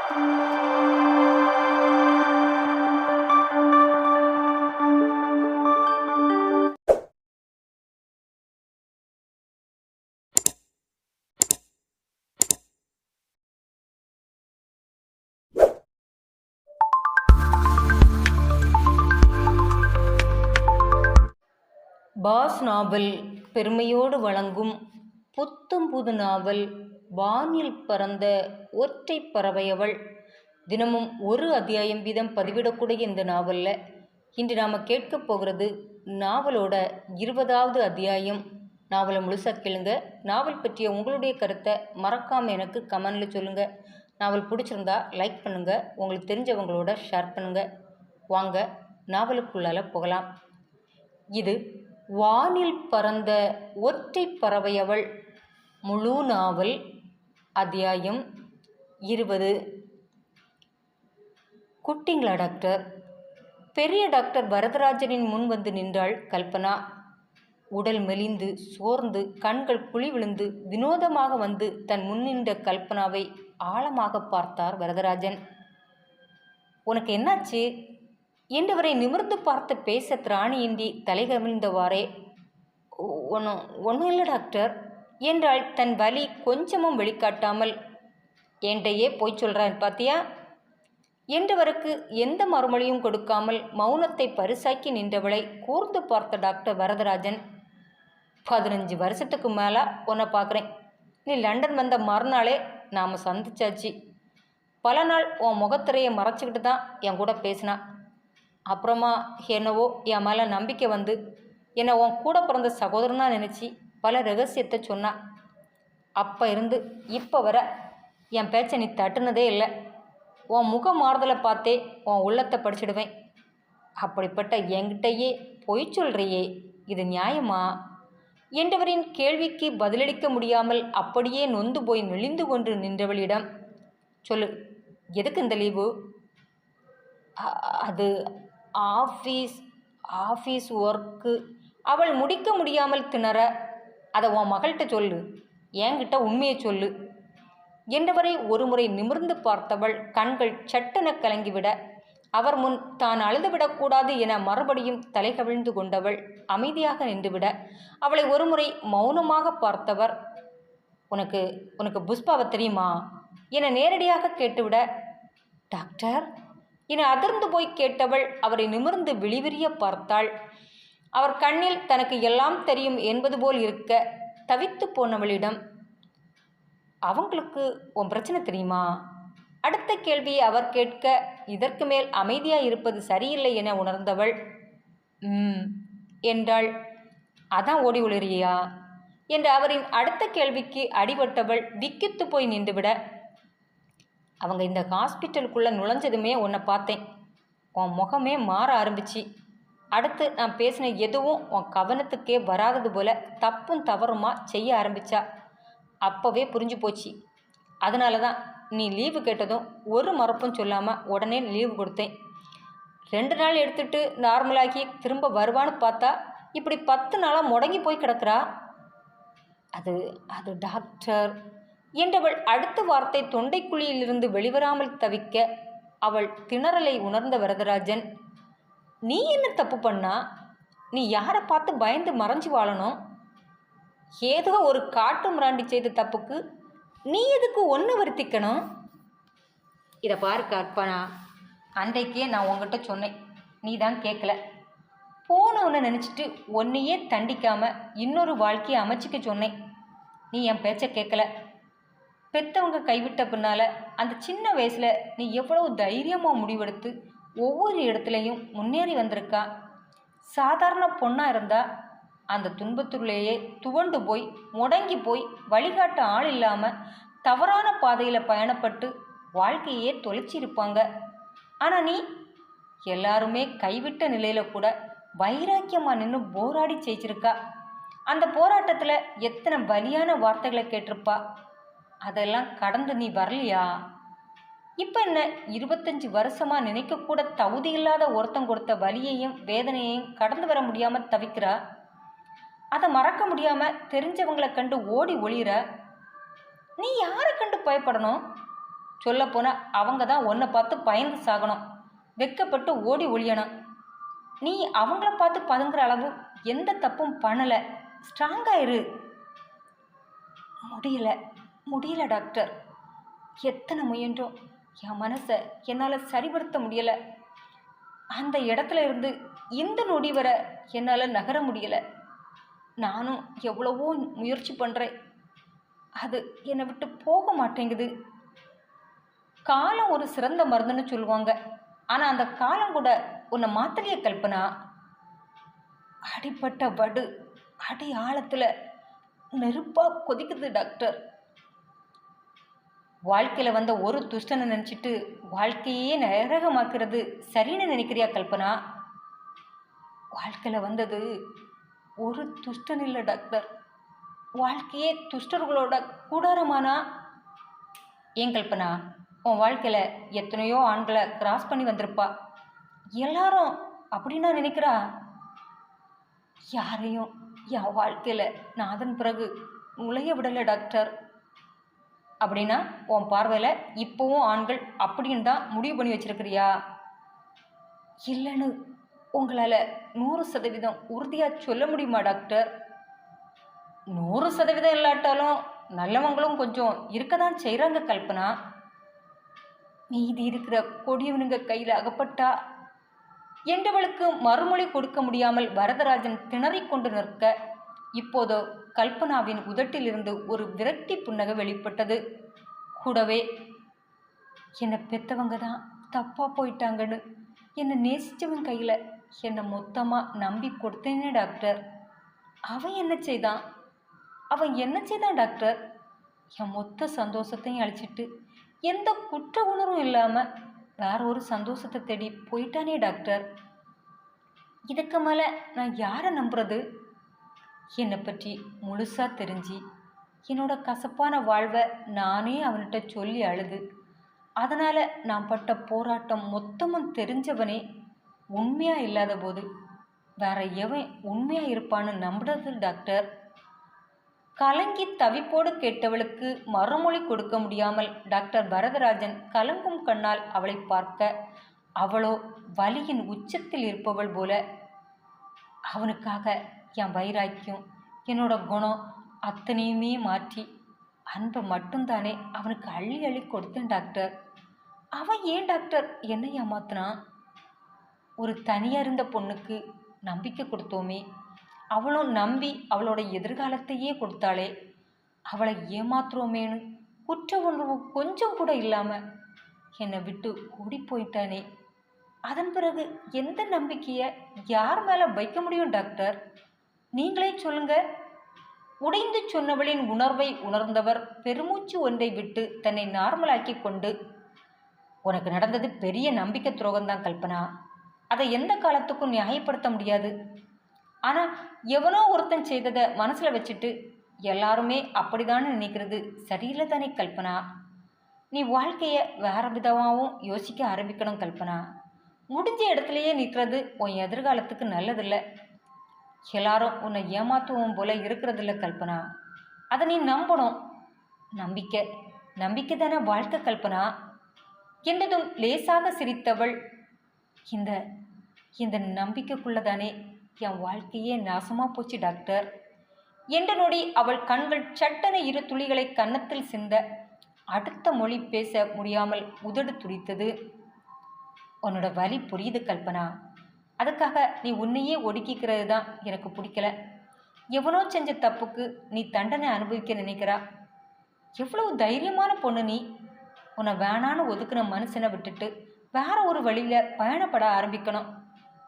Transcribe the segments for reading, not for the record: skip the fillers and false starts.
Pass நாவல் பெருமையோடு வழங்கும் புத்தம் புது நாவல் வானில் பறந்த ஒற்றை பறவையவள். தினமும் ஒரு அத்தியாயம் வீதம் பதிவிடக்கூடிய இந்த நாவலில் இன்று நாம் கேட்க போகிறது நாவலோட 20வது அத்தியாயம். நாவலை முழுசாக கேளுங்க. நாவல் பற்றிய உங்களுடைய கருத்தை மறக்காமல் எனக்கு கமெண்டில் சொல்லுங்கள். நாவல் பிடிச்சிருந்தா லைக் பண்ணுங்கள், உங்களுக்கு தெரிஞ்சவங்களோட ஷேர் பண்ணுங்கள். வாங்க நாவலுக்குள்ளால போகலாம். இது வானில் பறந்த ஒற்றை பறவையவள் முழு நாவல், அத்தியாயம் 20. குட்டிங்களா டாக்டர்? பெரிய டாக்டர் வரதராஜனின் முன் வந்து நின்றாள் கல்பனா. உடல் மெலிந்து சோர்ந்து கண்கள் குழி விழுந்து வினோதமாக வந்து தன் முன் நின்ற கல்பனாவை ஆழமாக பார்த்தார் வரதராஜன். உனக்கு என்னாச்சு என்றவரை நிமிர்ந்து பார்த்து பேச திராணியின்றி தலை கவிழ்ந்தவாறே, ஒன்றும் இல்லை டாக்டர் என்றாள் தன் வலி கொஞ்சமும் வெளிக்காட்டாமல். ஏண்டையே போய் சொல்கிறான் பாத்தியா என்றவருக்கு எந்த மறுமொழியும் கொடுக்காமல் மௌனத்தை பரிசாக்கி நின்றவளை கூர்ந்து பார்த்த டாக்டர் வரதராஜன், 15 வருஷத்துக்கு மேலே உன்னை பார்க்குறேன். நீ லண்டன் வந்த மறுநாளே நாம் சந்திச்சாச்சு. பல நாள் உன் முகத்திரையை மறைச்சிக்கிட்டு தான் என் கூட பேசினா. அப்புறமா என்னவோ என் மேலே நம்பிக்கை வந்து என்னை உன் கூட பிறந்த சகோதரனாக நினச்சி பல ரகசியத்தை சொன்னா. அப்போ இருந்து இப்போ வர என் பேச்சை நீ தட்டுனதே இல்லை. உன் முக மாறுதலை பார்த்தே உன் உள்ளத்தை படிச்சிடுவேன். அப்படிப்பட்ட என்கிட்டயே பொய் சொல்கிறியே, இது நியாயமா என்றவரின் கேள்விக்கு பதிலளிக்க முடியாமல் அப்படியே நொந்து போய் நெளிந்து கொண்டு நின்றவளிடம், சொல்லு, எதுக்கு இந்த லீவு? அது ஆஃபீஸ் ஒர்க்கு. அவள் முடிக்க முடியாமல் திணற, அதை உன் மகள்கிட்ட சொல்லு, என்கிட்ட உண்மையை சொல்லு என்றவரை ஒருமுறை நிமிர்ந்து பார்த்தவள் கண்கள் சட்டென கலங்கிவிட, அவர் முன் தான் அழுதுவிடக்கூடாது என மறுபடியும் தலை கவிழ்ந்து கொண்டவள் அமைதியாக நின்றுவிட, அவளை ஒருமுறை மௌனமாக பார்த்தவர், உனக்கு புஷ்பாவை தெரியுமா என நேரடியாக கேட்டுவிட, டாக்டர் என அதிர்ந்து போய் கேட்டவள் அவரை நிமிர்ந்து விழிவிரிய பார்த்தாள். அவர் கண்ணில் தனக்கு எல்லாம் தெரியும் என்பது போல் இருக்க தவித்து போனவளிடம், அவங்களுக்கு உன் பிரச்சனை தெரியுமா? அடுத்த கேள்வியை அவர் கேட்க இதற்கு மேல் அமைதியாக இருப்பது சரியில்லை என உணர்ந்தவள், என்றாள். அதான் ஓடி ஒளிறியா என்ற அவரின் அடுத்த கேள்விக்கு அடிபட்டவள் விக்கித்து போய் நின்றுவிட, அவங்க இந்த ஹாஸ்பிட்டலுக்குள்ளே நுழைஞ்சதுமே உன்னை பார்த்தேன். உன் முகமே மாற ஆரம்பிச்சு. அடுத்து நான் பேசின எதுவும் உன் கவனத்துக்கே வராதது போல் தப்பும் தவறுமா செய்ய ஆரம்பித்தா. அப்போவே புரிஞ்சு போச்சு. அதனால தான் நீ லீவு கேட்டதும் ஒரு மறுப்பும் சொல்லாமல் உடனே லீவு கொடுத்தேன். 2 நாள் எடுத்துகிட்டு நார்மலாகி திரும்ப வருவான்னு பார்த்தா இப்படி 10 நாளாக முடங்கி போய் கிடக்கிறா. அது டாக்டர் என்றவள் அடுத்த வார்த்தை தொண்டைக்குழியிலிருந்து வெளிவராமல் தவிக்க, அவள் திணறலை உணர்ந்த வரதராஜன், நீ என்ன தப்பு பண்ணா? நீ யாரை பார்த்து பயந்து மறைஞ்சு வாழணும்? ஏதோ ஒரு காட்டு மிராண்டி செய்த தப்புக்கு நீ எதுக்கு ஒன்று வருத்திக்கணும்? இதை பாரு கற்பனா, அன்றைக்கே நான் உங்ககிட்ட சொன்னேன், நீ தான் கேட்கல. போனவனை நினச்சிட்டு ஒன்றையே தண்டிக்காமல் இன்னொரு வாழ்க்கையை அமைச்சிக்க சொன்னேன். நீ என் பேச்சை கேட்கல. பெற்றவங்க கைவிட்ட பின்னால் அந்த சின்ன வயசில் நீ எவ்வளவு தைரியமாக முடிவெடுத்து ஒவ்வொரு இடத்துலையும் முன்னேறி வந்திருக்கா. சாதாரண பொண்ணாக இருந்தால் அந்த துன்பத்துள்ளேயே துவண்டு போய் முடங்கி போய் வழிகாட்ட ஆள் இல்லாமல் தவறான பாதையில் பயணப்பட்டு வாழ்க்கையே தொலைச்சிருப்பாங்க. ஆனால் நீ எல்லாருமே கைவிட்ட நிலையில் கூட வைராக்கியமாக நின்று போராடி ஜெயிச்சிருக்கா. அந்த போராட்டத்தில் எத்தனை வலியான வார்த்தைகளை கேட்டிருப்பா. அதெல்லாம் கடந்து நீ வரலையா? இப்போ என்ன 25 வருஷமாக நினைக்கக்கூட தகுதி இல்லாத ஒருத்தம் கொடுத்த வலியையும் வேதனையையும் கடந்து வர முடியாமல் தவிக்கிறா. அதை மறக்க முடியாமல் தெரிஞ்சவங்களை கண்டு ஓடி ஒளிர. நீ யாரை கண்டு பயப்படணும்? சொல்லப்போனால் அவங்க தான் உன்னை பார்த்து பயந்து சாகணும், வெக்கப்பட்டு ஓடி ஒழியணும். நீ அவங்கள பார்த்து பதுங்குற அளவு எந்த தப்பும் பண்ணலை. ஸ்ட்ராங்காக இரு. முடியல முடியல டாக்டர். எத்தனை முயன்றோம் என் மனசை என்னால் சரிபடுத்த முடியலை. அந்த இடத்துல இருந்து இந்த நொடி வர என்னால் நகர முடியலை. நானும் எவ்வளவோ முயற்சி பண்ணுறேன், அது என்னை விட்டு போக மாட்டேங்குது. காலம் ஒரு சிறந்த மருந்துன்னு சொல்லுவாங்க, ஆனால் அந்த காலம் கூட உன்னை மாத்திரைய கல்பனா. அடிப்பட்ட வடு அடி ஆழத்தில் நெருப்பாக கொதிக்குது டாக்டர். வாழ்க்கையில் வந்த ஒரு துஷ்டனை நினச்சிட்டு வாழ்க்கையே நரகமாக்குறது சரின்னு நினைக்கிறியா கல்பனா? வாழ்க்கையில் வந்தது ஒரு துஷ்டன் இல்லை டாக்டர், வாழ்க்கையே துஷ்டர்களோட கூடாரமானா. ஏன் கல்பனா, உன் வாழ்க்கையில் எத்தனையோ ஆண்களை கிராஸ் பண்ணி வந்திருப்பா. எல்லாரும் அப்படின்னா நினைக்கிறா? யாரையும் என் வாழ்க்கையில் நான் அதன் பிறகு நுழைய விடலை டாக்டர். அப்படின்னா உன் பார்வையில் இப்போவும் ஆண்கள் அப்படின்னு தான் முடிவு பண்ணி வச்சிருக்கிறியா? இல்லைன்னு உங்களால் 100% உறுதியாக சொல்ல முடியுமா டாக்டர்? 100% இல்லாட்டாலும் நல்லவங்களும் கொஞ்சம் இருக்க தான் செய்கிறாங்க கல்பனா. மீதி இருக்கிற கொடியவனுங்க கையில் அகப்பட்டா என்றவளுக்கு மறுமொழி கொடுக்க முடியாமல் வரதராஜன் திணறிக்கொண்டு நிற்க, இப்போதோ கல்பனாவின் உதட்டிலிருந்து ஒரு விரக்தி புன்னகை வெளிப்பட்டது. கூடவே என்னை பெற்றவங்க தான் தப்பாக போயிட்டாங்கன்னு என்னை நேசித்தவன் கையில் என்னை மொத்தமாக நம்பி கொடுத்தேனே டாக்டர். அவன் என்ன செய்தான் டாக்டர்? என் மொத்த சந்தோஷத்தையும் அழிச்சிட்டு எந்த குற்ற உணர்வும் இல்லாமல் வேற ஒரு சந்தோஷத்தை தேடி போயிட்டானே டாக்டர். இதுக்கு மேலே நான் யாரை நம்புறது? என்னை பற்றி முழுசாக தெரிஞ்சு என்னோட கசப்பான வாழ்வை நானே அவன்கிட்ட சொல்லி அழுது, அதனால் நான் பட்ட போராட்டம் மொத்தமும் தெரிஞ்சவனே உண்மையாக இல்லாத போது வேற எவன் உண்மையாக இருப்பான்னு நம்புறது டாக்டர்? கலங்கி தவிப்போடு கேட்டவளுக்கு மறுமொழி கொடுக்க முடியாமல் டாக்டர் வரதராஜன் கலங்கும் கண்ணால் அவளை பார்க்க, அவளோ வலியின் உச்சத்தில் இருப்பவள் போல. அவனுக்காக என் வைராக்கியம், என்னோட குணம் அத்தனையுமே மாற்றி அன்பை மட்டும்தானே அவனுக்கு அள்ளி அள்ளி கொடுத்தேன் டாக்டர். அவன் ஏன் டாக்டர் என்னை ஏமாத்தினான்? ஒரு தனியாக இருந்த பொண்ணுக்கு நம்பிக்கை கொடுத்தோமே, அவளும் நம்பி அவளோட எதிர்காலத்தையே கொடுத்தாளே, அவளை ஏமாத்துறோமேனு குற்ற உணர்வு கொஞ்சம் கூட இல்லாமல் என்னை விட்டு ஓடி போயிட்டானே. அதன் பிறகு எந்த நம்பிக்கையை யார் மேலே வைக்க முடியும் டாக்டர்? நீங்களே சொல்லுங்க. உடைந்து சொன்னவளின் உணர்வை உணர்ந்தவர் பெருமூச்சு ஒன்றை விட்டு தன்னை நார்மலாக்கி கொண்டு, உனக்கு நடந்தது பெரிய நம்பிக்கை துரோகம்தான் கல்பனா. அதை எந்த காலத்துக்கும் நியாயப்படுத்த முடியாது. ஆனால் எவனோ ஒருத்தன் செய்ததை மனசில் வச்சுட்டு எல்லாருமே அப்படிதானே நினைக்கிறது சரியில்லை தானே கல்பனா? நீ வாழ்க்கையை வேற விதமாகவும் யோசிக்க ஆரம்பிக்கணும் கல்பனா. முடிஞ்ச இடத்துலையே நிற்கிறது உன் எதிர்காலத்துக்கு நல்லதில்லை. எல்லாரும் உன்னை ஏமாத்துவோம் போல இருக்கிறதில்ல கல்பனா. அதை நீ நம்பணும். நம்பிக்கை தானே வாழ்க்கை கல்பனா என்றதும் லேசாக சிரித்தவள், இந்த இந்த நம்பிக்கைக்குள்ளதானே என் வாழ்க்கையே நாசமாக போச்சு டாக்டர் என்ற நொடி அவள் கண்கள் சட்டென இரு துளிகளை கன்னத்தில் சிந்த அடுத்த மொழி பேச முடியாமல் உதடு துடித்தது. உன்னோட வலி புரியுது கல்பனா. அதுக்காக நீ உன்னையே ஒடுக்கிக்கிறது தான் எனக்கு பிடிக்கல. எவனோ செஞ்ச தப்புக்கு நீ தண்டனை அனுபவிக்க நினைக்கிறா. எவ்வளவு தைரியமான பொண்ணு நீ. உன்னை வேணான்னு ஒதுக்குன மனுஷனை விட்டுட்டு வேற ஒரு வழியில் பயணப்பட ஆரம்பிக்கணும்.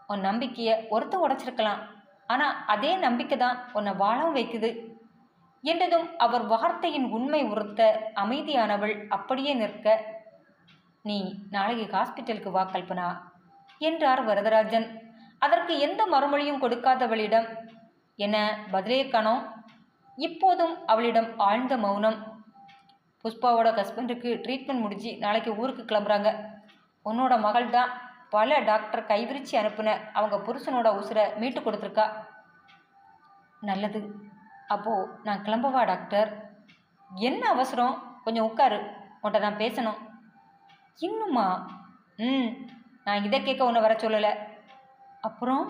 உன் நம்பிக்கையை ஒருத்தன் உடைச்சிருக்கலாம், ஆனால் அதே நம்பிக்கை தான் உன்னை வாழவும் வைக்குது என்றதும் அவர் வார்த்தையின் உண்மை உறுத்த அமைதியானவள் அப்படியே நிற்க, நீ நாளைக்கு ஹாஸ்பிட்டலுக்கு வா கல்பனா என்றார் வரதராஜன். அதற்கு எந்த மறுமொழியும் கொடுக்காதவளிடம் என்ன பதிலே காணோம். இப்போதும் அவளிடம் ஆழ்ந்த மௌனம். புஷ்பாவோட ஹஸ்பண்டுக்கு ட்ரீட்மெண்ட் முடிஞ்சு நாளைக்கு ஊருக்கு கிளம்புறாங்க. உன்னோட மகள் தான் பல டாக்டர் கைவிரிச்சு அனுப்புன அவங்க புருஷனோட உசுரை மீட்டு கொடுத்துருக்கா. நல்லது, அப்போது நான் கிளம்பவா டாக்டர்? என்ன அவசரம்? கொஞ்சம் உட்காரு, உன்கிட்ட நான் பேசணும் இன்னுமா? ம், நான் இதை கேட்க உன்னை வர சொல்லலை. அப்புறம்?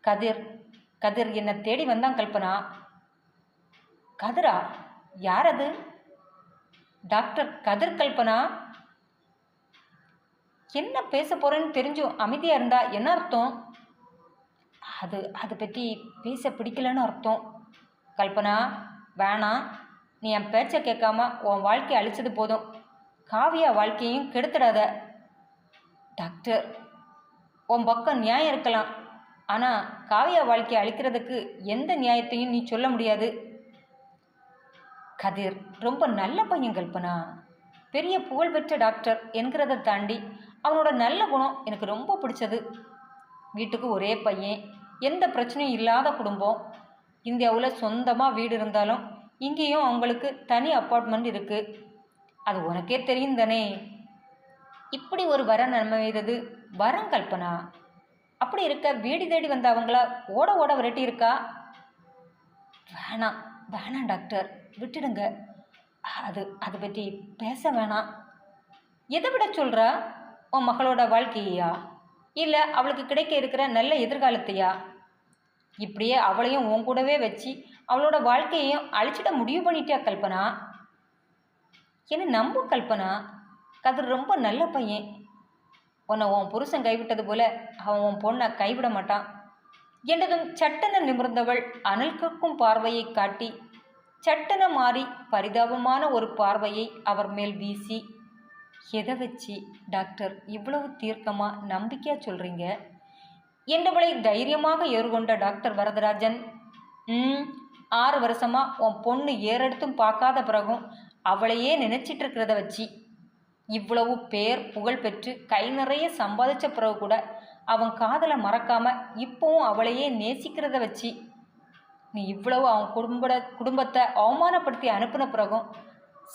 கதிர் கதிர் என்னை தேடி வந்தான் கல்பனா. கதிரா? யார் அது? டாக்டர் கதிர் கல்பனா. என்ன பேச போறேன்னு தெரிஞ்சும் அமைதியாக இருந்தா என்ன அர்த்தம்? அதை பற்றி பேச பிடிக்கலன்னு அர்த்தம். கல்பனா, வேணாம். நீ என் பேச்சை கேட்காம உன் வாழ்க்கையை அழிச்சது போதும். காவியா வாழ்க்கையும் கெடுத்துடாத. டாக்டர், உன் பக்கம் நியாயம் இருக்கலாம். ஆனால் காவியா வாழ்க்கையை அழிக்கிறதுக்கு எந்த நியாயத்தையும் நீ சொல்ல முடியாது. கதிர் ரொம்ப நல்ல பையன் கல்பனா. பெரிய புகழ்பெற்ற டாக்டர் என்கிறத தாண்டி அவனோட நல்ல குணம் எனக்கு ரொம்ப பிடிச்சது. வீட்டுக்கு ஒரே பையன், எந்த பிரச்சனையும் இல்லாத குடும்பம். இந்தியாவில் சொந்தமாக வீடு இருந்தாலும் இங்கேயும் அவங்களுக்கு தனி அப்பார்ட்மெண்ட் இருக்குது. அது உனக்கே தெரியும் தானே. இப்படி ஒரு வரம் அமைகிறது வரம் கல்பனா. அப்படி இருக்க வீடு தேடி வந்த அவங்கள ஓட ஓட விரட்டி இருக்கா. வேணாம் வேணாம் டாக்டர், விட்டுடுங்க. அதை பற்றி பேச வேணாம். எதை விட சொல்கிறா? உன் மகளோட வாழ்க்கையா, இல்லை அவளுக்கு கிடைக்க இருக்கிற நல்ல எதிர்காலத்தையா? இப்படியே அவளையும் உன் கூடவே வச்சு அவளோட வாழ்க்கையையும் அழிச்சிட முடிவு பண்ணிட்டியா கல்பனா? என்ன நம்பு கல்பனா. கதிர் ரொம்ப நல்ல பையன். உன்னை உன் புருஷன் கைவிட்டது போல அவன் உன் பொண்ணை கைவிட மாட்டான் என்றதும் சட்டென நிமிர்ந்தவள் அனல் கக்கும் பார்வையை காட்டி சட்டென மாறி பரிதாபமான ஒரு பார்வையை அவர் மேல் வீசி, எதை வச்சு டாக்டர் இவ்வளவு தீர்க்கமாக நம்பிக்கையாக சொல்கிறீங்க என்றவளை தைரியமாக எதிர்கொண்ட டாக்டர் வரதராஜன், 6 வருஷமாக உன் பொண்ணு ஏறெடுத்தும் பார்க்காத பிறகும் அவளையே நினச்சிட்டு இருக்கிறத வச்சு, இவ்வளவு பேர் புகழ் பெற்று கை நிறைய சம்பாதிச்ச பிறகு கூட அவன் காதலை மறக்காமல் இப்போவும் அவளையே நேசிக்கிறத வச்சு, நீ இவ்வளவு அவன் குடும்பத்தை அவமானப்படுத்தி அனுப்பின பிறகும்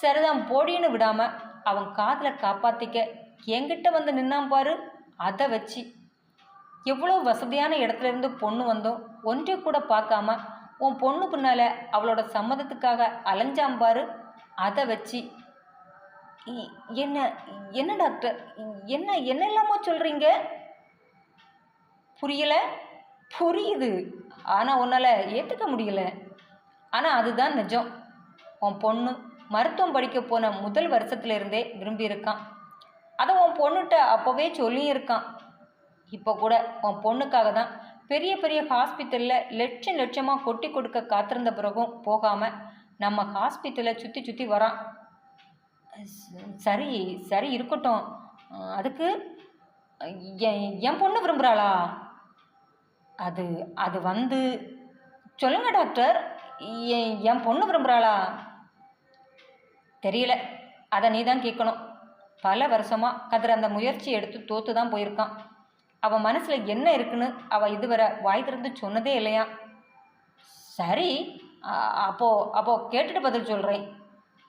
சரிதான் போடின்னு விடாமல் அவன் காதலை காப்பாற்றிக்க என்கிட்ட வந்து நின்னான் பாரு. அதை வச்சு எவ்வளோ வசதியான இடத்துல இருந்து பொண்ணு வந்தோம் ஒன்றை கூட பார்க்காம உன் பொண்ணு பின்னால் அவளோட சம்மதத்துக்காக அலைஞ்சாம்பாரு. அதை வச்சு என்ன என்ன டாக்டர், என்ன இல்லாமோ சொல்கிறீங்க? புரியல? புரியுது, ஆனால் உன்னால் ஏற்றுக்க முடியல. ஆனால் அதுதான் நிஜம். உன் பொண்ணு மருத்துவம் படிக்க போன முதல் வருஷத்துலேருந்தே விரும்பியிருக்கான். அதை உன் பொண்ணுகிட்ட அப்போவே சொல்லியிருக்கான். இப்போ கூட உன் பொண்ணுக்காக தான் பெரிய பெரிய ஹாஸ்பிட்டலில் லட்சமாக கொட்டி கொடுக்க காத்திருந்த பிறகும் போகாமல் நம்ம ஹாஸ்பிட்டலை சுற்றி சுற்றி வரான். சரி சரி இருக்கட்டும். அதுக்கு என் பொண்ணு விரும்புகிறாளா? அது அது வந்து சொல்லுங்க டாக்டர், என் பொண்ணு விரும்புகிறாளா? தெரியல, அதை நீ தான் கேட்கணும். பல வருஷமாக கதிர் அந்த முயற்சி எடுத்து தோற்று தான் போயிருக்கான். அவன் மனசில் என்ன இருக்குன்னு அவள் இதுவரை வாய் திறந்து சொன்னதே இல்லையா? சரி, அப்போ கேட்டுட்டு பதில் சொல்கிறேன்.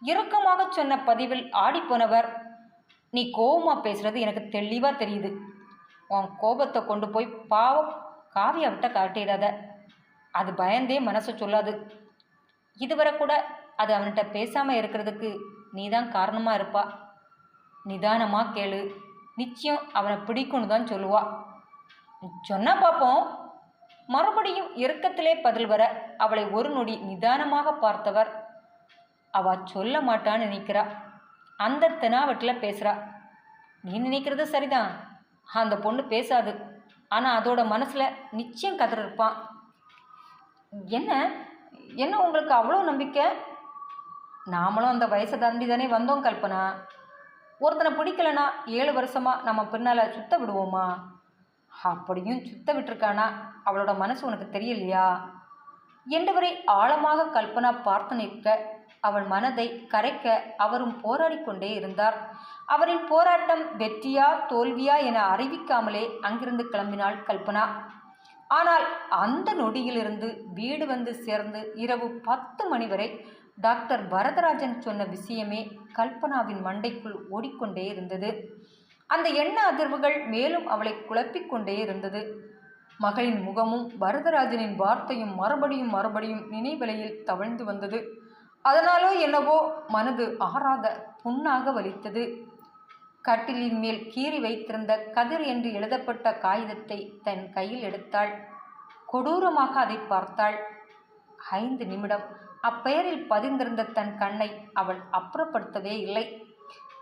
இறுக்கமாக சொன்ன பதிவில் ஆடிப்போனவர், நீ கோபமாக பேசுகிறது எனக்கு தெளிவாக தெரியுது. உன் கோபத்தை கொண்டு போய் பாவம் காவியா விட்ட காட்டிடாத. அது பயந்தே மனசை சொல்லாது. இதுவரை கூட அது அவன்கிட்ட பேசாமல் இருக்கிறதுக்கு நீ தான் காரணமாக இருப்பா. நிதானமாக கேளு, நிச்சயம் அவனை பிடிக்கும்னு தான் சொல்லுவா. சொன்னா பார்ப்போம். மறுபடியும் இறுக்கத்திலே பதில் வர அவளை ஒரு நொடி நிதானமாக பார்த்தவர், அவள் சொல்ல மாட்டான்னு நினைக்கிறா. அந்த தெனாவட்டில் பேசுகிறா. நீ நினைக்கிறது சரிதான், அந்த பொண்ணு பேசாது. ஆனால் அதோட மனசில் நிச்சயம் கதிர் இருப்பான். என்ன என்ன உங்களுக்கு அவ்வளோ நம்பிக்கை? நாமளும் அந்த வயசை தாண்டி தானே வந்தோம் கல்பனா. ஒருத்தனை பிடிக்கலனா 7 வருஷமாக நம்ம பின்னால் சுத்த விடுவோமா? அப்படியும் சுத்த விட்டுருக்கானா அவளோட மனசு உனக்கு தெரியலையா என்றவரை ஆழமாக கல்பனா பார்த்து நிற்க அவன் மனதை கரைக்க அவரும் போராடி கொண்டே இருந்தார். அவரின் போராட்டம் வெற்றியா தோல்வியா என அறிவிக்காமலே அங்கிருந்து கிளம்பினாள் கல்பனா. ஆனால் அந்த நொடியிலிருந்து வீடு வந்து சேர்ந்து இரவு 10 மணி வரை டாக்டர் வரதராஜன் சொன்ன விஷயமே கல்பனாவின் மண்டைக்குள் ஓடிக்கொண்டே இருந்தது. அந்த எண்ண அதிர்வுகள் மேலும் அவளை குழப்பிக்கொண்டே இருந்தது. மகளின் முகமும் வரதராஜனின் வார்த்தையும் மறுபடியும் மறுபடியும் நினைவலையில் தவழ்ந்து வந்தது. அதனாலோ என்னவோ மனது ஆறாக புண்ணாக வலித்தது. கட்டிலின் மேல் கீறி வைத்திருந்த கதிர் என்று எழுதப்பட்ட காகிதத்தை தன் கையில் எடுத்தாள். கொடூரமாக அதை பார்த்தாள். 5 நிமிடம் அப்பெயரில் பதிந்திருந்த தன் கண்ணை அவள் அப்புறப்படுத்தவே இல்லை.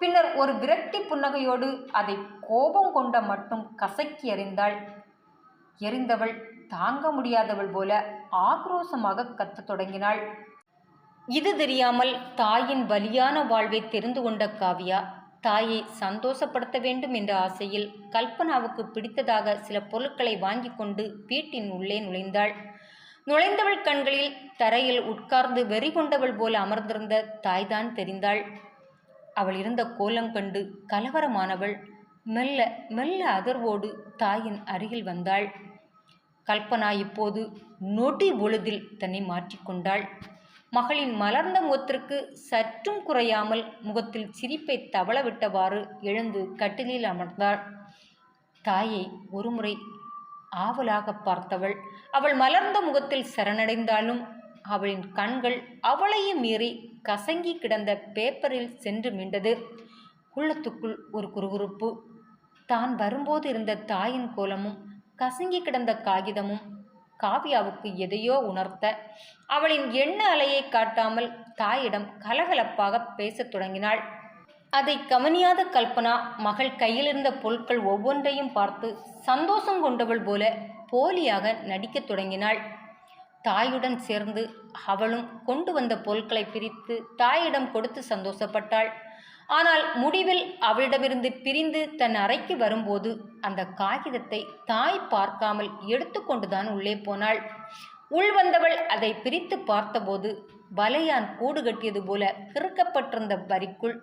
பின்னர் ஒரு விரக்தி புன்னகையோடு அதை கோபம் கொண்ட மட்டும் கசக்கி எறிந்தாள். எறிந்தவள் தாங்க முடியாதவள் போல ஆக்ரோஷமாக கத்தத் தொடங்கினாள். இது தெரியாமல் தாயின் பலியான வாழ்வை தெரிந்து கொண்ட காவியா தாயை சந்தோஷப்படுத்த வேண்டும் என்ற ஆசையில் கல்பனாவுக்கு பிடித்ததாக சில பொருட்களை வாங்கி கொண்டு வீட்டின் உள்ளே நுழைந்தாள். நுழைந்தவள் கண்களில் தரையில் உட்கார்ந்து வெறி கொண்டவள் போல அமர்ந்திருந்த தாய்தான் தெரிந்தாள். அவள் இருந்த கோலம் கண்டு கலவரமானவள் மெல்ல மெல்ல அதிர்வோடு தாயின் அருகில் வந்தாள். கல்பனா இப்போது நொடி பொழுதில் தன்னை மாற்றிக்கொண்டாள். மகளின் மலர்ந்த முகத்திற்கு சற்றும் குறையாமல் முகத்தில் சிரிப்பை தவளவிட்டவாறு எழுந்து கட்டிலில் அமர்ந்தாள். தாயை ஒருமுறை ஆவலாக பார்த்தவள் அவள் மலர்ந்த முகத்தில் சரணடைந்தாலும் அவளின் கண்கள் அவளையும் மீறி கசங்கி கிடந்த பேப்பரில் சென்று மீண்டது. உள்ளத்துக்குள் ஒரு குறுகுறுப்பு. தான் வரும்போது இருந்த தாயின் கோலமும் கசங்கி கிடந்த காகிதமும் காவியாவுக்கு எதையோ உணர்த்த அவளின் எண்ண அலையை காட்டாமல் தாயிடம் கலகலப்பாக பேசத் தொடங்கினாள். அதை கவனியாத கல்பனா மகள் கையிலிருந்த பொருட்கள் ஒவ்வொன்றையும் பார்த்து சந்தோஷம் கொண்டவள் போல போலியாக நடிக்கத் தொடங்கினாள். தாயுடன் சேர்ந்து அவளும் கொண்டு வந்த பொருட்களை பிரித்து தாயிடம் கொடுத்து சந்தோஷப்பட்டாள். ஆனால் முடிவில் அவளிடமிருந்து பிரிந்து தன் அறைக்கு வரும்போது அந்த காகிதத்தை தாய் பார்க்காமல் எடுத்துக்கொண்டுதான் உள்ளே போனாள். உள் வந்தவள் அதை பிரித்து பார்த்தபோது வலையான் கூடு கட்டியது போல கிறுக்கப்பட்டிருந்த வரிக்குள்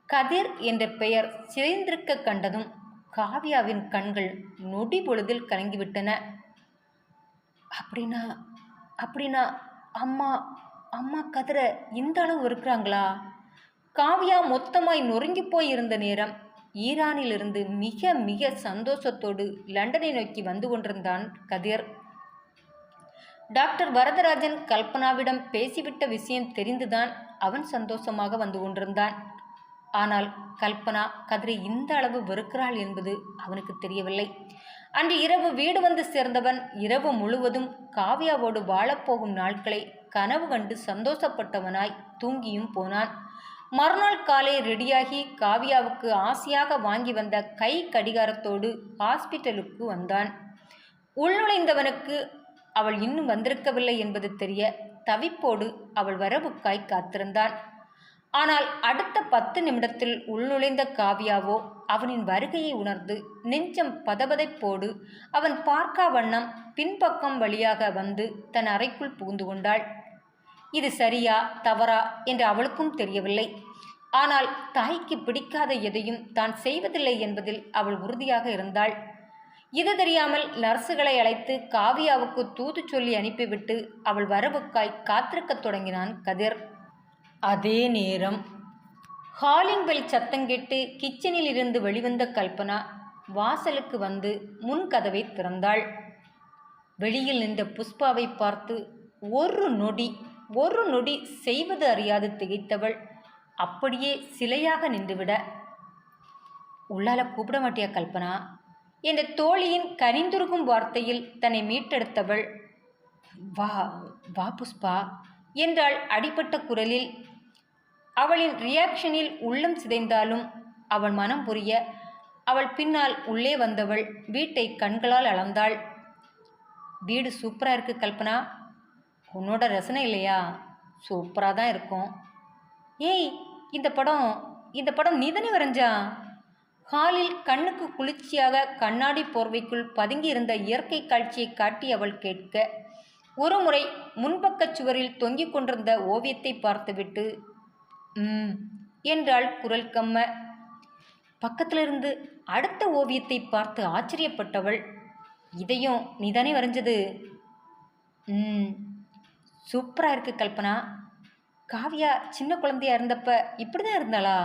கதிர் என்ற பெயர் சிதைந்திருக்க கண்டதும் காவியாவின் கண்கள் நொடி பொழுதில் கலங்கிவிட்டன. அப்படின்னா அப்படின்னா அம்மா அம்மா கதிரை இந்த அளவு இருக்கிறாங்களா? காவியா மொத்தமாய் நொறுங்கி போயிருந்த நேரம் ஈரானிலிருந்து மிக மிக சந்தோஷத்தோடு லண்டனை நோக்கி வந்து கொண்டிருந்தான் கதிர். டாக்டர் வரதராஜன் கல்பனாவிடம் பேசிவிட்ட விஷயம் தெரிந்துதான் அவன் சந்தோஷமாக வந்து கொண்டிருந்தான். ஆனால் கல்பனா கதிரை இந்த அளவு வெறுக்கிறாள் என்பது அவனுக்கு தெரியவில்லை. அன்று இரவு வீடு வந்து சேர்ந்தவன் இரவு முழுவதும் காவியாவோடு வாழப்போகும் நாட்களை கனவு கண்டு சந்தோஷப்பட்டவனாய் தூங்கியும் போனான். மறுநாள் காலை ரெடியாகி காவியாவுக்கு ஆசையாக வாங்கி வந்த கை கடிகாரத்தோடு ஹாஸ்பிட்டலுக்கு வந்தான். உள்நுழைந்தவனுக்கு அவள் இன்னும் வந்திருக்கவில்லை என்பது தெரிய தவிப்போடு அவள் வரவுக்காய் காத்திருந்தான். ஆனால் அடுத்த 10 நிமிடத்தில் உள்நுழைந்த காவியாவோ அவனின் வருகையை உணர்ந்து நெஞ்சம் பதபதைப்போடு அவன் பார்க்கா வண்ணம் பின்பக்கம் வழியாக வந்து தன் அறைக்குள் புகுந்து கொண்டாள். இது சரியா தவறா என்று அவளுக்கும் தெரியவில்லை. ஆனால் தாய்க்கு பிடிக்காத எதையும் தான் செய்வதில்லை என்பதில் அவள் உறுதியாக இருந்தாள். இது தெரியாமல் நர்ஸுகளை அழைத்து காவியாவுக்கு தூது சொல்லி அனுப்பிவிட்டு அவள் வரவுக்காய் காத்திருக்கத் தொடங்கினான் கதிர். அதே நேரம் ஹாலிங் பெல் சத்தங்கேட்டு கிச்சனில் இருந்து வெளிவந்த கல்பனா வாசலுக்கு வந்து முன் கதவை திறந்தாள். வெளியில் நின்ற புஷ்பாவை பார்த்து ஒரு நொடி செய்வது அறியாது திகைத்தவள் அப்படியே சிலையாக நின்றுவிட, உள்ளால கூப்பிட மாட்டியா கல்பனா என்ற தோழியின் கனிந்துருகும் வார்த்தையில் தன்னை மீட்டெடுத்தவள் வா வா புஷ்பா என்றாள் அடிபட்ட குரலில். அவளின் ரியாக்ஷனில் உள்ளம் சிதைந்தாலும் அவள் மனம் புரிய அவள் பின்னால் உள்ளே வந்தவள் வீட்டை கண்களால் அளந்தாள். வீடு சூப்பராக இருக்கு கல்பனா, உன்னோட ரசனை இல்லையா? சூப்பராக தான் இருக்கும். ஏய், இந்த படம் நீதானே வரைஞ்சா? ஹாலில் கண்ணுக்கு குளிர்ச்சியாக கண்ணாடி போர்வைக்குள் பதுங்கி இருந்த இயற்கை காட்சியை காட்டி அவள் கேட்க, ஒரு முறை முன்பக்கச் சுவரில் தொங்கிக் கொண்டிருந்த ஓவியத்தை பார்த்துவிட்டு என்றாள் குரல் கம்ம. பக்கத்திலிருந்து அடுத்த ஓவியத்தை பார்த்து ஆச்சரியப்பட்டவள், இதையும் நீதானே வரைஞ்சது? சூப்பராக இருக்கு கல்பனா. காவியா சின்ன குழந்தையா இருந்தப்ப இப்படி தான் இருந்தாளா?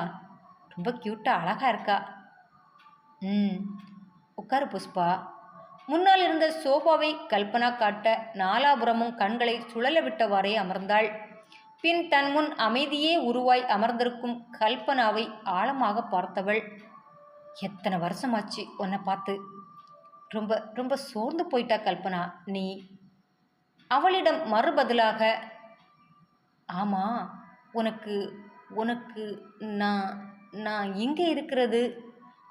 ரொம்ப க்யூட்டாக அழகாக இருக்கா. உட்காரு புஷ்பா. முன்னால் இருந்த சோபாவை கல்பனா காட்ட நாலாபுரமும் கண்களை சுழல விட்டவாறே அமர்ந்தாள். பின் தன் முன் அமைதியே உருவாய் அமர்ந்திருக்கும் கல்பனாவை ஆழமாக பார்த்தவள். எத்தனை வருஷமாச்சு உன்னை பார்த்து. ரொம்ப ரொம்ப சோர்ந்து போயிட்டா கல்பனா நீ. அவளிடம் மறுபதிலாக, ஆமா, உனக்கு உனக்கு நான் நான் இங்கே இருக்கிறது.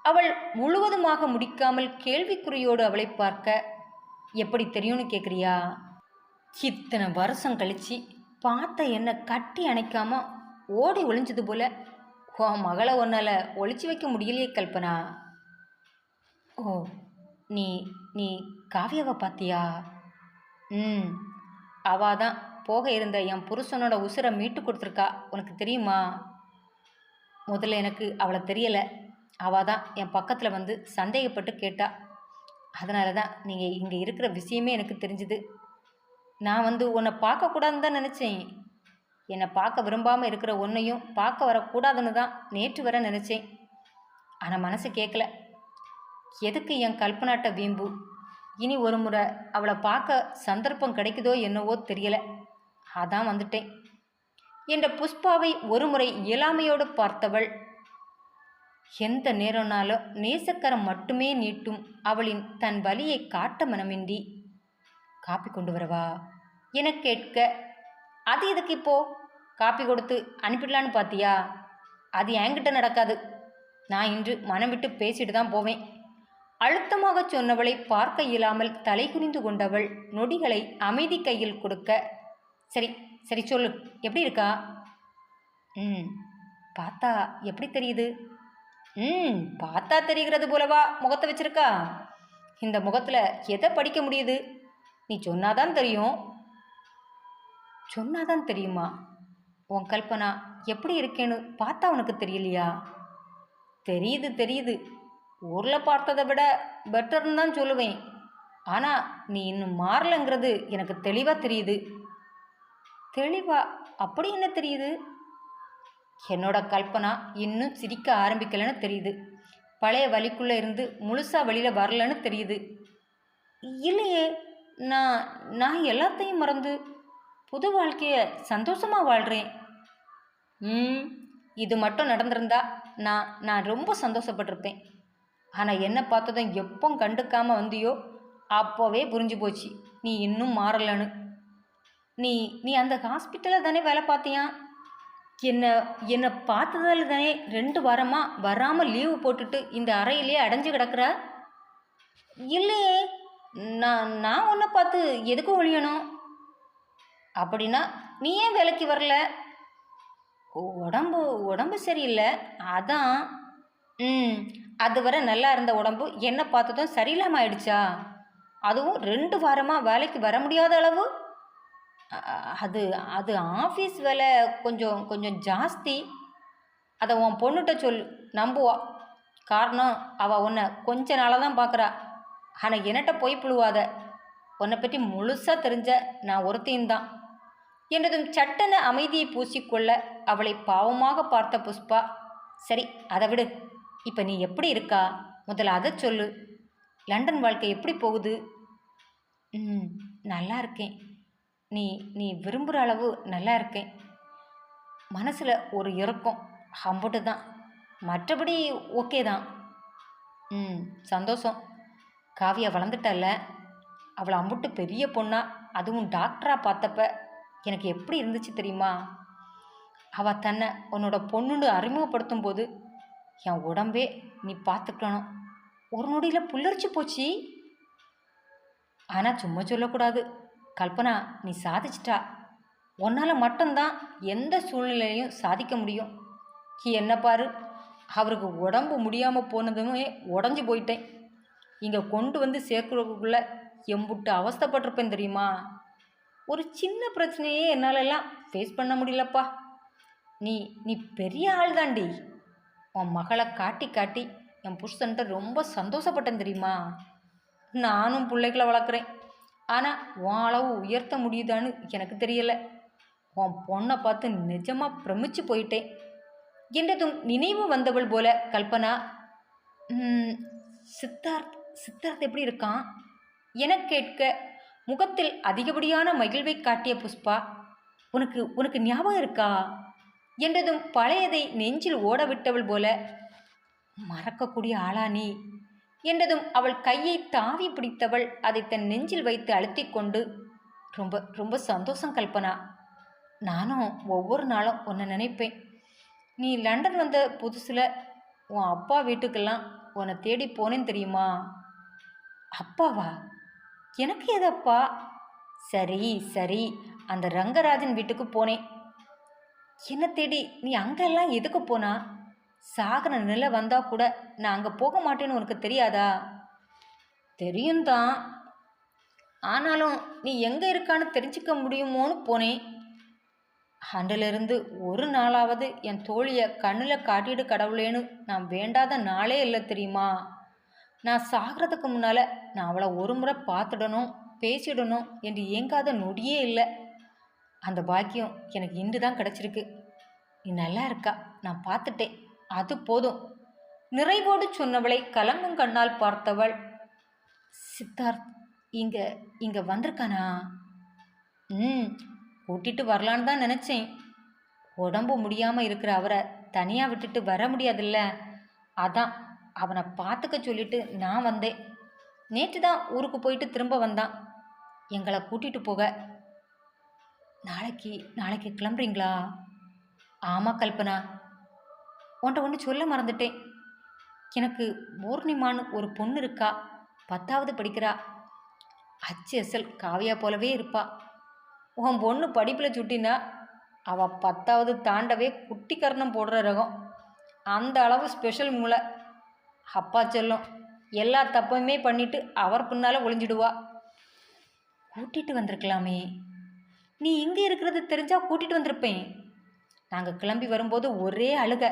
அவள் முழுவதுமாக முடிக்காமல் கேள்விக்குறியோடு அவளை பார்க்க, எப்படி தெரியும்னு கேட்குறியா? இத்தனை வருஷம் கழிச்சு பார்த்த என்ன கட்டி அணைக்காம ஓடி ஒளிஞ்சது போல உன் மகளை ஒன்றால் ஒளிச்சு வைக்க முடியலையே கல்பனா. ஓ, நீ நீ காவியாவை பார்த்தியா? அவள் தான் போக இருந்த என் புருஷனோட உசுரை மீட்டு கொடுத்துருக்கா. உனக்கு தெரியுமா? முதல்ல எனக்கு அவளை தெரியலை. அவள் தான் என் பக்கத்தில் வந்து சந்தேகப்பட்டு கேட்டா. அதனால தான் நீங்கள் இங்கே இருக்கிற விஷயமே எனக்கு தெரிஞ்சுது. நான் வந்து உன்னை பார்க்கக்கூடாதுன்னு தான் நினச்சேன். என்னை பார்க்க விரும்பாமல் இருக்கிற உன்னையும் பார்க்க வரக்கூடாதுன்னு தான் நேற்று வர நினச்சேன். ஆனால் மனசு கேட்கல. எதுக்கு என் கல்பனாட்ட வீம்பு? இனி ஒரு முறை அவளை பார்க்க சந்தர்ப்பம் கிடைக்குதோ என்னவோ தெரியலை. அதான் வந்துட்டேன் என்ற புஷ்பாவை ஒரு முறை இயலாமையோடு பார்த்தவள். எந்த நேரம்னாலும் நேசக்கரம் மட்டுமே நீட்டும் அவளின் தன் வலியை காட்ட மனமின்றி, காப்பி கொண்டு வரவா என கேட்க, அது எதுக்கு இப்போ காப்பி கொடுத்து அனுப்பிடலான்னு பார்த்தியா? அது என்கிட்ட நடக்காது. நான் இன்று மனம் விட்டு பேசிட்டு தான் போவேன். அழுத்தமாக சொன்னவளை பார்க்க இயலாமல் தலை குனிந்து கொண்டவள் நொடிகளை அமைதி கையில் கொடுக்க, சரி சரி சொல்லு, எப்படி இருக்கா? பார்த்தா எப்படி தெரியுது? பார்த்தா தெரிகிறது போலவா முகத்தை வச்சிருக்கா? இந்த முகத்தில் எதை படிக்க முடியுது? நீ சொன்னாதான் தெரியும். சொன்னாதான் தெரியுமா? உன் கல்பனா எப்படி இருக்கேன்னு பார்த்தா உனக்கு தெரியலையா? தெரியுது தெரியுது. ஊரில் பார்த்ததை விட பெட்டர்னு தான் சொல்லுவேன். ஆனால் நீ இன்னும் மாறலைங்கிறது எனக்கு தெளிவாக தெரியுது. தெளிவா? அப்படி என்ன தெரியுது? என்னோட கல்பனா இன்னும் சிரிக்க ஆரம்பிக்கலைன்னு தெரியுது. பழைய வலிக்குள்ளே இருந்து முழுசாக வெளியில் வரலன்னு தெரியுது. இல்லையே, நான் நான் எல்லாத்தையும் மறந்து புது வாழ்க்கையை சந்தோஷமாக வாழ்கிறேன். இது மட்டும் நடந்திருந்தா நான் நான் ரொம்ப சந்தோஷப்பட்டிருப்பேன். ஆனால் என்ன பார்த்ததும் எப்போ கண்டுக்காமல் வந்தியோ அப்போவே புரிஞ்சு போச்சு நீ இன்னும் மாறலன்னு. நீ நீ அந்த ஹாஸ்பிட்டலில் தானே வேலை பார்த்தியா? என்னை பார்த்ததால தானே 2 வாரமாக வராமல் லீவு போட்டுட்டு இந்த அறையிலே அடைஞ்சு கிடக்குற? இல்லையே, நான் உன்னை பார்த்து எதுக்கும் ஒழியணும். அப்படின்னா நீ ஏன் வேலைக்கு வரல? உடம்பு சரியில்லை, அதான். அது வரை நல்லா இருந்த உடம்பு என்னை பார்த்ததும் சரியில்லாமல் ஆயிடுச்சா? அதுவும் 2 வாரமாக வேலைக்கு வர முடியாத அளவு? அது அது ஆஃபீஸ் வேலை கொஞ்சம் கொஞ்சம் ஜாஸ்தி. அதை உன் பொண்ணுகிட்ட சொல், நம்புவா. காரணம் அவள் உன்னை கொஞ்ச நாளாக தான் பார்க்குறா. ஆனால் என்னட்ட போய் புழுவாத. உன்னை பற்றி முழுசாக தெரிஞ்ச நான் ஒருத்தையும் தான் என்றதும் சட்டென அமைதியை பூசிக்கொள்ள அவளை பாவமாக பார்த்த புஷ்பா, சரி அதை விடு. இப்போ நீ எப்படி இருக்கா? முதல்ல அதை சொல்லு. லண்டன் வாழ்க்கை எப்படி போகுது? நல்லா இருக்கேன். நீ நீ விரும்புகிற அளவு நல்லா இருக்கேன். மனசில் ஒரு இறக்கம், அம்புட்டு தான். மற்றபடி ஓகே தான். சந்தோஷம். காவியா வளர்ந்துட்டல்ல, அவளை அம்புட்டு பெரிய பொண்ணா, அதுவும் டாக்டராக பார்த்தப்ப எனக்கு எப்படி இருந்துச்சு தெரியுமா? அவள் தன்னை உன்னோட பொண்ணுன்னு அறிமுகப்படுத்தும் போது என் உடம்பே நீ பார்த்துக்கணும் ஒரு நொடியில் புல்லரிச்சு போச்சு. ஆனால் சும்மா சொல்லக்கூடாது கல்பனா, நீ சாதிச்சிட்டா. உன்னால் மட்டும்தான் எந்த சூழ்நிலையிலையும் சாதிக்க முடியும். என்ன பாரு, அவருக்கு உடம்பு முடியாமல் போனதுமே உடஞ்சி போயிட்டேன். இங்கே கொண்டு வந்து சேர்க்குறதுக்குள்ளே எம்புட்டு அவஸ்தைப்பட்டிருப்பேன் தெரியுமா? ஒரு சின்ன பிரச்சனையே என்னாலெல்லாம் ஃபேஸ் பண்ண முடியலப்பா. நீ நீ பெரிய ஆள் தாண்டி. உன் மகளை காட்டி காட்டி என் புருஷன்ட்ட ரொம்ப சந்தோஷப்பட்டேன் தெரியுமா? நானும் பிள்ளைகளை வளர்க்குறேன். ஆனால் உன் அளவு உயர்த்த முடியுதான்னு எனக்கு தெரியலை. உன் பொண்ணை பார்த்து நிஜமாக பிரமிச்சு போயிட்டேன் என்றதும் நினைவு வந்தவள் போல கல்பனா, சித்தார்த் எப்படி இருக்கான் என கேட்க முகத்தில் அதிகப்படியான மகிழ்வை காட்டிய புஷ்பா, உனக்கு உனக்கு ஞாபகம் இருக்கா என்றதும் பழையதை நெஞ்சில் ஓடவிட்டவள் போல, மறக்கக்கூடிய ஆளா நீ என்றதும் அவள் கையை தாவி பிடித்தவள் அதை தன் நெஞ்சில் வைத்து அழுத்தி கொண்டு, ரொம்ப ரொம்ப சந்தோஷம் கல்பனா. நானும் ஒவ்வொரு நாளும் உன்னை நினைப்பேன். நீ லண்டன் வந்த புதுசில் உன் அப்பா வீட்டுக்கெல்லாம் உன்னை தேடி போனேன்னு தெரியுமா? அப்பாவா? எனக்கு எது அப்பா? சரி சரி, அந்த ரங்கராஜன் வீட்டுக்கு போனேன். என்ன தேடி நீ அங்கெல்லாம் எதுக்கு போனா? சாகர நிலை வந்தா கூட நான் அங்கே போக மாட்டேன்னு உனக்கு தெரியாதா? தெரியும் தான், ஆனாலும் நீ எங்கே இருக்கான்னு தெரிஞ்சுக்க முடியுமோன்னு போனேன். அன்றிலிருந்து ஒரு நாளாவது என் தோழியை கண்ணில் காட்டிட்டு கடவுளேன்னு நான் வேண்டாத நாளே இல்லை தெரியுமா? நான் சாகிறதுக்கு முன்னால் நான் அவளை ஒரு முறை பார்த்துடணும், பேசிடணும் என்று ஏங்காத நொடியே இல்லை. அந்த பாக்கியம் எனக்கு இன்று தான் கிடச்சிருக்கு. நீ நல்லா இருக்கா, நான் பார்த்துட்டேன், அது போதும் நிறைவோடு சொன்னவளை கலங்கும் கண்ணால் பார்த்தவள், சித்தார்த் இங்கே இங்கே வந்திருக்கானா? கூட்டிட்டு வரலான்னு தான் நினச்சேன். உடம்பு முடியாமல் இருக்கிற அவரை தனியாக விட்டுட்டு வர முடியாதுல்ல, அதான் அவனை பார்த்துக்க சொல்லிட்டு நான் வந்தேன். நேற்று தான் ஊருக்கு போயிட்டு திரும்ப வந்தான் எங்களை கூட்டிகிட்டு போக. நாளைக்கு கிளம்புறீங்களா? ஆமாம் கல்பனா, உன்ட்ட ஒன்று சொல்ல மறந்துட்டேன். எனக்கு பூர்ணிமான்னு ஒரு பொண்ணு இருக்கா, 10வது படிக்கிறா. HSL காவியா போலவே இருப்பா. உன் பொண்ணு படிப்பில் சுட்டினா அவள் 10வது தாண்டவே குட்டி கர்ணம் போடுற ரகம். அந்த அளவு ஸ்பெஷல் மூளை. அப்பா செல்லம் எல்லா தப்பையுமே பண்ணிட்டு அவர் பின்னால் ஒளிஞ்சிடுவா. கூட்டிகிட்டு வந்திருக்கலாமே, நீ இங்கே இருக்கிறது தெரிஞ்சா கூட்டிகிட்டு வந்திருப்பேன். நாங்கள் கிளம்பி வரும்போது ஒரே அழுக.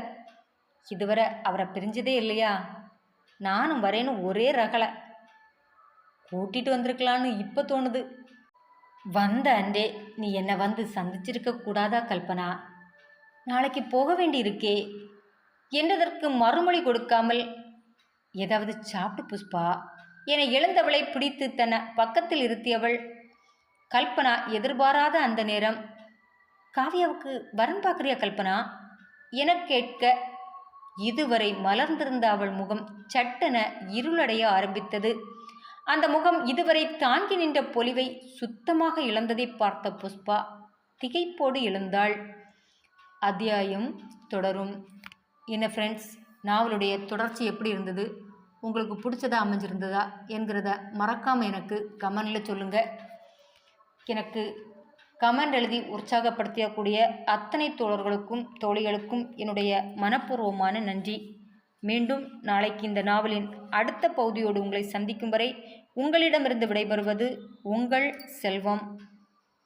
இதுவரை அவரை பிரிஞ்சதே இல்லையா, நானும் வரேன்னு ஒரே ரகலை. கூட்டிகிட்டு வந்திருக்கலான்னு இப்போ தோணுது. வந்த அன்றே நீ என்னை வந்து சந்திச்சிருக்க கூடாதா கல்பனா? நாளைக்கு போக வேண்டியிருக்கே என்றதற்கு மறுமொழி கொடுக்காமல், ஏதாவது சாப்பிட்டு புஷ்பா என எழுந்தவளை பிடித்து தன்னை பக்கத்தில் இருத்தியவள். கல்பனா எதிர்பாராத அந்த நேரம், காவியாவுக்கு வரன் பார்க்குறியா கல்பனா என கேட்க, இதுவரை மலர்ந்திருந்த அவள் முகம் சட்டென இருளடைய ஆரம்பித்தது. அந்த முகம் இதுவரை தாங்கி நின்ற பொலிவை சுத்தமாக இழந்ததை பார்த்த புஷ்பா திகைப்போடு எழுந்தாள். அத்தியாயம் தொடரும். என்ன ஃப்ரெண்ட்ஸ், நாவலுடைய தொடர்ச்சி எப்படி இருந்தது, உங்களுக்கு பிடிச்சதா அமைஞ்சிருந்ததா என்கிறத மறக்காமல் எனக்கு கமெண்டில் சொல்லுங்கள். எனக்கு கமெண்ட் எழுதி உற்சாகப்படுத்தக்கூடிய அத்தனை தோழர்களுக்கும் தோழிகளுக்கும் என்னுடைய மனப்பூர்வமான நன்றி. மீண்டும் நாளைக்கு இந்த நாவலின் அடுத்த பகுதியோடு உங்களை சந்திக்கும் வரை உங்களிடமிருந்து விடைபெறுவது உங்கள் செல்வம்.